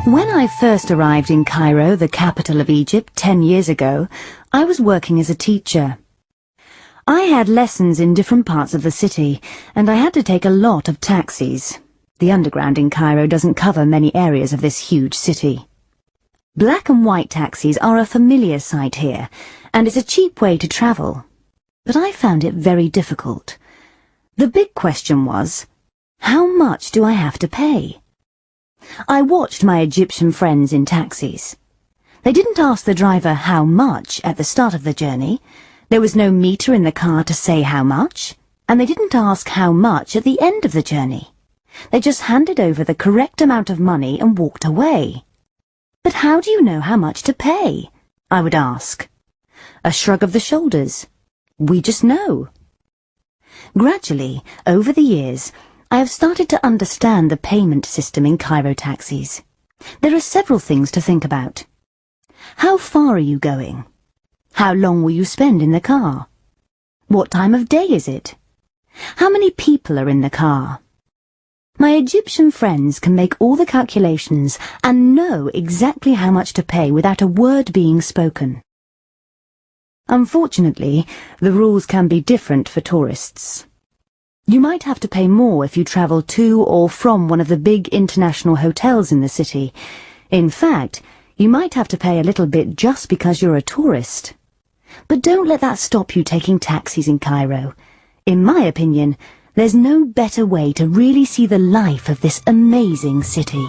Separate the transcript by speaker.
Speaker 1: When I first arrived in Cairo, the capital of Egypt, 10 years ago, I was working as a teacher. I had lessons in different parts of the city, and I had to take a lot of taxis. The underground in Cairo doesn't cover many areas of this huge city. Black and white taxis are a familiar sight here, and it's a cheap way to travel. But I found it very difficult. The big question was, how much do I have to pay? I watched my Egyptian friends in taxis. They didn't ask the driver how much at the start of the journey. There was no meter in the car to say how much, and they didn't ask how much at the end of the journey. They just handed over the correct amount of money and walked away. But how do you know how much to pay? I would ask. A shrug of the shoulders. We just know. Gradually, over the years, I have started to understand the payment system in Cairo taxis. There are several things to think about. How far are you going? How long will you spend in the car? What time of day is it? How many people are in the car? My Egyptian friends can make all the calculations and know exactly how much to pay without a word being spoken. Unfortunately, the rules can be different for tourists. You might have to pay more if you travel to or from one of the big international hotels in the city. In fact, you might have to pay a little bit just because you're a tourist. But don't let that stop you taking taxis in Cairo. In my opinion, there's no better way to really see the life of this amazing city.